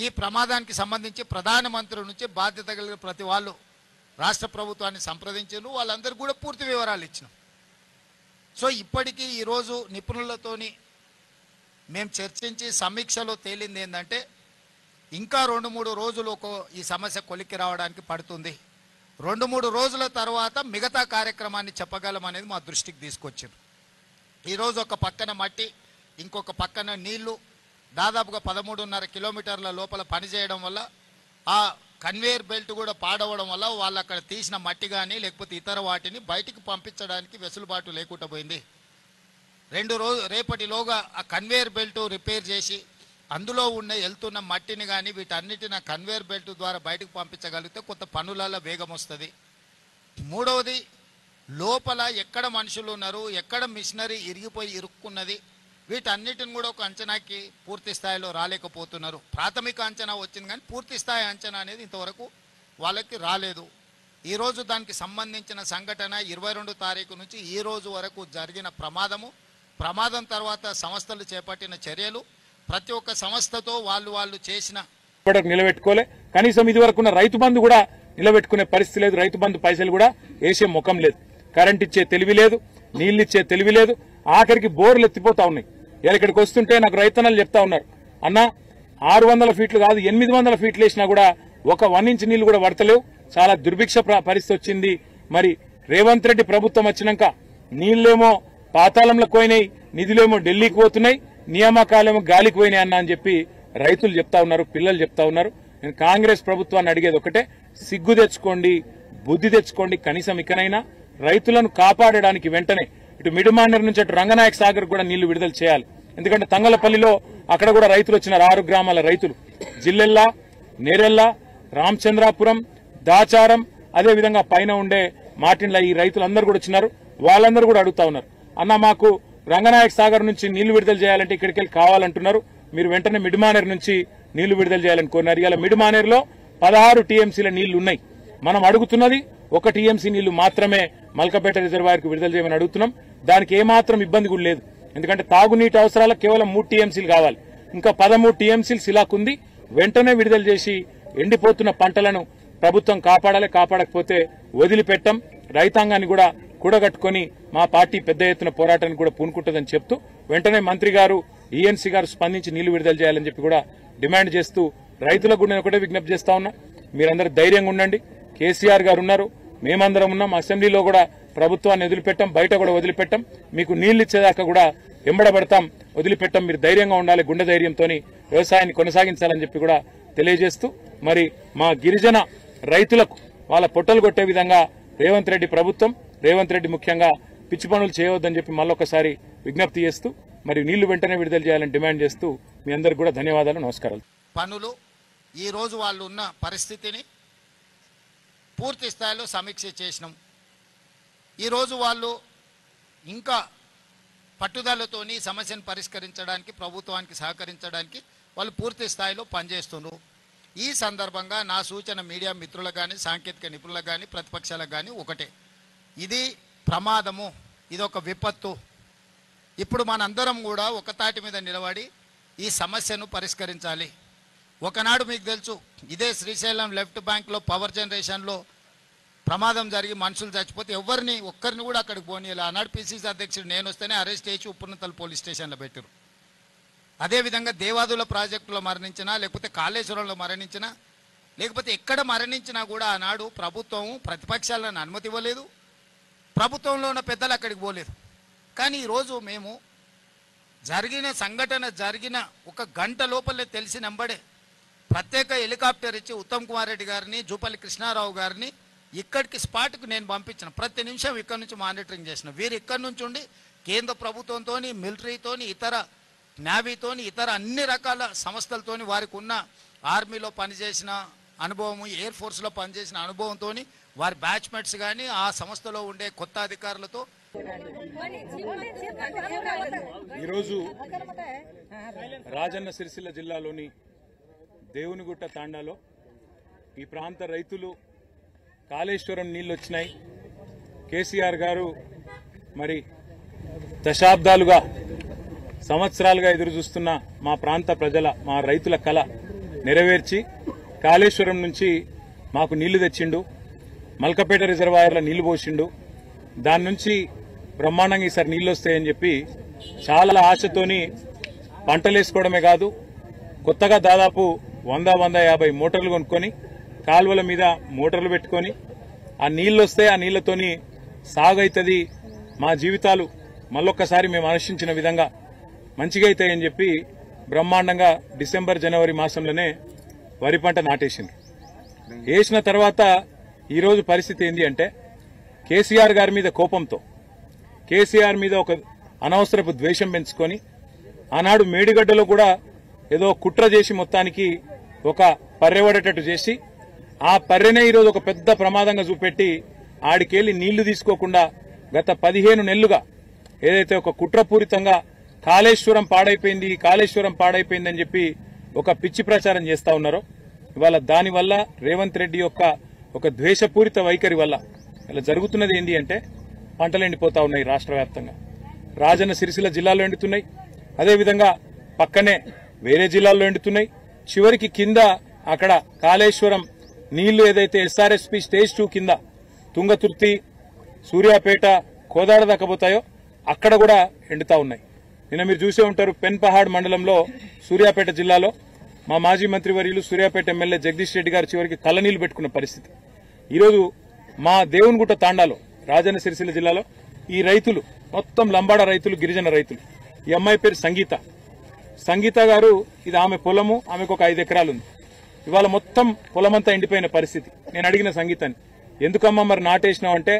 ఈ ప్రమాదానికి సంబంధించి ప్రధానమంత్రి నుంచి బాధ్యత కలిగిన ప్రతి వాళ్ళు రాష్ట్ర ప్రభుత్వాన్ని సంప్రదించారు. వాళ్ళందరూ కూడా పూర్తి వివరాలు ఇచ్చినాం. సో ఇప్పటికీ ఈరోజు నిపుణులతోని మేము చర్చించి సమీక్షలో తేలింది ఏంటంటే ఇంకా 2-3 రోజులు ఈ సమస్య కొలిక్కి రావడానికి పడుతుంది. 2-3 రోజుల తర్వాత మిగతా కార్యక్రమాన్ని చెప్పగలం అనేది మా దృష్టికి తీసుకొచ్చారు. ఈరోజు ఒక పక్కన మట్టి, ఇంకొక పక్కన నీళ్లు, దాదాపుగా 13.5 కిలోమీటర్ల లోపల పనిచేయడం వల్ల ఆ కన్వేయర్ బెల్ట్ కూడా పాడవడం వల్ల వాళ్ళు అక్కడ తీసిన మట్టి కానీ లేకపోతే ఇతర వాటిని బయటికి పంపించడానికి వెసులుబాటు లేకుండా పోయింది. రేపటిలోగా ఆ కన్వేయర్ బెల్ట్ రిపేర్ చేసి అందులో వెళ్తున్న మట్టిని కానీ వీటన్నిటిని కన్వేయర్ బెల్ట్ ద్వారా బయటకు పంపించగలిగితే కొంత పనులలో వేగం వస్తుంది. మూడవది, లోపల ఎక్కడ మనుషులు ఉన్నారు, ఎక్కడ మిషనరీ ఇరుక్కున్నది, వీటన్నిటిని కూడా ఒక అంచనాకి పూర్తి స్థాయిలో రాలేకపోతున్నారు. ప్రాథమిక అంచనా వచ్చింది కానీ పూర్తి స్థాయి అంచనా అనేది ఇంతవరకు వాళ్ళకి రాలేదు. ఈరోజు దానికి సంబంధించిన సంఘటన 22 తారీఖు నుంచి ఈ రోజు వరకు జరిగిన ప్రమాదం తర్వాత సంస్థలు చేపట్టిన చర్యలు, ప్రతి ఒక్క సంస్థతో వాళ్ళు చేసిన నిలబెట్టుకోలే. కనీసం ఇది వరకున్న రైతు బంధు కూడా నిలబెట్టుకునే పరిస్థితి లేదు. రైతు బంధు పైసలు కూడా వేసే ముఖం లేదు. కరెంట్ ఇచ్చే తెలివి లేదు, నీళ్లు ఇచ్చే తెలివి లేదు. ఆఖరికి బోర్లు ఎత్తిపోతా ఉన్నాయి. ఇలా ఇక్కడికి వస్తుంటే నాకు రైతన్నలు చెప్తా ఉన్నారు, అన్న 600 ఫీట్లు కాదు 800 ఫీట్లు వేసినా కూడా ఒక 1 ఇంచ్ నీళ్లు కూడా పడతలేవు. చాలా దుర్భిక్ష పరిస్థితి వచ్చింది. మరి రేవంత్ రెడ్డి ప్రభుత్వం వచ్చినాక నీళ్లేమో పాతాళంలోకి పోయినాయి, నిధులేమో ఢిల్లీకి పోతున్నాయి, నియామకాలేమో గాలికి పోయినాయి అన్న అని చెప్పి రైతులు చెప్తా ఉన్నారు, పిల్లలు చెప్తా ఉన్నారు. నేను కాంగ్రెస్ ప్రభుత్వాన్ని అడిగేది ఒకటే, సిగ్గు తెచ్చుకోండి, బుద్ధి తెచ్చుకోండి. కనీసం ఇకనైనా రైతులను కాపాడడానికి వెంటనే ఇటు మిడిమానేరు నుంచి అటు రంగనాయక సాగర్ కూడా నీళ్లు విడుదల చేయాలి. ఎందుకంటే తంగలపల్లిలో అక్కడ కూడా రైతులు వచ్చినారు, 6 గ్రామాల రైతులు, జిల్లెల్లా, నేరెల్ల, రామచంద్రాపురం, దాచారం, అదేవిధంగా పైన ఉండే మాటిన్ల ఈ రైతులందరూ కూడా వచ్చినారు. వాళ్ళందరూ కూడా అడుగుతా ఉన్నారు, అన్న మాకు రంగనాయక సాగర్ నుంచి నీళ్లు విడుదల చేయాలంటే ఇక్కడికి వెళ్ళి కావాలంటున్నారు, మీరు వెంటనే మిడిమానేరు నుంచి నీళ్లు విడుదల చేయాలని కోరినారు. ఇలా మిడిమానేరులో 16 టీఎంసీల నీళ్లు ఉన్నాయి. మనం అడుగుతున్నది 1 టీఎంసీ నీళ్లు మాత్రమే మల్కపేట రిజర్వాయర్కు విడుదల చేయమని అడుగుతున్నాం. దానికి ఏమాత్రం ఇబ్బంది కూడా లేదు. ఎందుకంటే తాగునీటి అవసరాలకు కేవలం 3 టీఎంసీలు కావాలి. ఇంకా 13 టీఎంసీలు సిలాకుంది. వెంటనే విడుదల చేసి ఎండిపోతున్న పంటలను ప్రభుత్వం కాపాడాలి. కాపాడకపోతే వదిలిపెట్టం. రైతాంగాన్ని కూడా కూడగట్టుకుని మా పార్టీ పెద్ద ఎత్తున పోరాటానికి కూడా పూనుకుంటుందని చెప్తూ వెంటనే మంత్రి గారు, ఈఎన్సీ గారు స్పందించి నీళ్లు విడుదల చేయాలని చెప్పి కూడా డిమాండ్ చేస్తూ రైతులకు కూడా నేను ఒకటే విజ్ఞప్తి చేస్తా ఉన్నా, మీరందరూ ధైర్యంగా ఉండండి. కేసీఆర్ గారు ఉన్నారు, మేమందరం ఉన్నాం. అసెంబ్లీలో కూడా ప్రభుత్వాన్ని వదిలిపెట్టాం, బయట కూడా వదిలిపెట్టాం. మీకు నీళ్లు ఇచ్చేదాకా కూడా ఎంబడబడతాం, వదిలిపెట్టాం. మీరు ధైర్యంగా ఉండాలి, గుండె ధైర్యంతో వ్యవసాయాన్ని కొనసాగించాలని చెప్పి కూడా తెలియజేస్తూ, మరి మా గిరిజన రైతులకు వాళ్ళ పొట్టలు కొట్టే విధంగా రేవంత్ రెడ్డి ప్రభుత్వం, రేవంత్ రెడ్డి ముఖ్యంగా పిచ్చి పనులు చేయవద్దని చెప్పి మళ్ళొకసారి విజ్ఞప్తి చేస్తూ, మరి నీళ్లు వెంటనే విడుదల చేయాలని డిమాండ్ చేస్తూ మీ అందరికీ కూడా ధన్యవాదాలు, నమస్కారాలు. పనులు ఈ రోజు వాళ్ళు ఉన్న పరిస్థితిని పూర్తి స్థాయిలో సమీక్ష చేసినాం. ఈరోజు వాళ్ళు ఇంకా పట్టుదలతోని సమస్యను పరిష్కరించడానికి, ప్రభుత్వానికి సహకరించడానికి వాళ్ళు పూర్తి స్థాయిలో పనిచేస్తున్నారు. ఈ సందర్భంగా నా సూచన మీడియా మిత్రులకు కానీ, సాంకేతిక నిపుణులకు కానీ, ప్రతిపక్షాలకు కానీ ఒకటే, ఇది ప్రమాదము, ఇదొక విపత్తు. ఇప్పుడు మనందరం కూడా ఒక తాటి మీద నిలబడి ఈ సమస్యను పరిష్కరించాలి. ఒకనాడు మీకు తెలుసు, ఇదే శ్రీశైలం లెఫ్ట్ బ్యాంక్లో పవర్ జనరేషన్లో ప్రమాదం జరిగి మనుషులు చచ్చిపోతే ఒక్కరిని కూడా అక్కడికి పోనీయాలి. ఆనాడు పిసిసి అధ్యక్షుడు నేను వస్తేనే అరెస్ట్ చేసి ఉప్పునతల్ పోలీస్ స్టేషన్లో పెట్టారు. అదేవిధంగా దేవాదుల ప్రాజెక్టులో మరణించినా, లేకపోతే కాళేశ్వరంలో మరణించినా, లేకపోతే ఎక్కడ మరణించినా కూడా ఆనాడు ప్రభుత్వం ప్రతిపక్షాలను అనుమతి ఇవ్వలేదు, ప్రభుత్వంలో ఉన్న పెద్దలు అక్కడికి పోలేదు. కానీ ఈరోజు మేము జరిగిన సంఘటన జరిగిన 1 గంట లోపలే తెలిసినంబడే ప్రత్యేక హెలికాప్టర్ ఇచ్చి ఉత్తమ్ కుమార్ రెడ్డి గారిని, జూపల్లి కృష్ణారావు గారిని ఇక్కడికి స్పాట్కు నేను పంపించిన. ప్రతి నిమిషం ఇక్కడ నుంచి మానిటరింగ్ చేసిన. వీరు ఇక్కడి నుంచి ఉండి కేంద్ర ప్రభుత్వంతో, మిలిటరీతో, ఇతర నేవీతోని, ఇతర అన్ని రకాల సంస్థలతోని, వారికి ఉన్న ఆర్మీలో పనిచేసిన అనుభవం, ఎయిర్ ఫోర్స్లో పనిచేసిన అనుభవంతో, వారి బ్యాచ్మెట్స్ కానీ ఆ సంస్థలో ఉండే కొత్త అధికారులతో ఈరోజు రాజన్న సిరిసిల్ల జిల్లాలోని దేవునిగుట్ట తాండాలో ఈ ప్రాంత రైతులు కాళేశ్వరం నీళ్లు వచ్చినాయి. కేసీఆర్ గారు మరి దశాబ్దాలుగా, సంవత్సరాలుగా ఎదురు చూస్తున్న మా ప్రాంత ప్రజల, మా రైతుల కళ నెరవేర్చి కాళేశ్వరం నుంచి మాకు నీళ్లు తెచ్చిండు, మల్కపేట రిజర్వాయర్లో నీళ్లు పోసిండు, దాని నుంచి బ్రహ్మాండంగా ఈసారి నీళ్లు వస్తాయని చెప్పి చాలా ఆశతోని పంటలు వేసుకోవడమే కాదు, కొత్తగా దాదాపు 100-150 మోటార్లు కొనుక్కొని కాలువల మీద మోటార్లు పెట్టుకొని ఆ నీళ్లు వస్తే ఆ నీళ్లతోని సాగు అవుతుంది, మా జీవితాలు మళ్ళొక్కసారి మేము ఆశించిన విధంగా మంచిగా అవుతాయని చెప్పి బ్రహ్మాండంగా డిసెంబర్-జనవరి మాసంలోనే వరి పంట నాటేసింది. వేసిన తర్వాత ఈరోజు పరిస్థితి ఏంది అంటే కేసీఆర్ గారి మీద కోపంతో, కేసీఆర్ మీద ఒక అనవసరపు ద్వేషం పెంచుకొని ఆనాడు మేడిగడ్డలో కూడా ఏదో కుట్ర చేసి మొత్తానికి ఒక పర్రెవడేటట్టు చేసి ఆ పర్రెనే ఈరోజు ఒక పెద్ద ప్రమాదంగా చూపెట్టి ఆడికెళ్లి నీళ్లు తీసుకోకుండా గత 15 నెలలుగా ఏదైతే ఒక కుట్రపూరితంగా కాళేశ్వరం పాడైపోయిందని చెప్పి ఒక పిచ్చి ప్రచారం చేస్తా ఉన్నారో, ఇవాళ దానివల్ల రేవంత్ రెడ్డి యొక్క ఒక ద్వేషపూరిత వైఖరి వల్ల ఇలా జరుగుతున్నది ఏంటి అంటే పంటలు ఎండిపోతా ఉన్నాయి. రాష్ట్ర వ్యాప్తంగా రాజన్న సిరిసిల్ల జిల్లాలో ఎండుతున్నాయి, అదేవిధంగా పక్కనే వేరే జిల్లాల్లో ఎండుతున్నాయి. చివరికి కింద అక్కడ కాళేశ్వరం నీళ్లు ఏదైతే ఎస్ఆర్ఎస్పీ స్టేజ్ 2 కింద తుంగతుర్తి, సూర్యాపేట, కోదాడ దక్కపోతాయో అక్కడ కూడా ఎండుతా ఉన్నాయి. నిన్న మీరు చూసే ఉంటారు, పెన్పహాడ్ మండలంలో సూర్యాపేట జిల్లాలో మా మాజీ మంత్రివర్యులు సూర్యాపేట ఎమ్మెల్యే జగదీష్ రెడ్డి గారు చివరికి కళ్ళనీళ్లు పెట్టుకున్న పరిస్థితి. ఈరోజు మా దేవునిగుట్ట తాండాలో రాజన్న సిరిసిల్ల జిల్లాలో ఈ రైతులు మొత్తం లంబాడ రైతులు, గిరిజన రైతులు. ఈ అమ్మాయి పేరు సంగీత గారు, ఇది ఆమె పొలము, ఆమెకు ఒక 5 ఎకరాలు ఉంది. ఇవాళ మొత్తం పొలమంతా ఎండిపోయిన పరిస్థితి. నేను అడిగిన సంగీతాన్ని, ఎందుకమ్మా మరి నాటేసినావు అంటే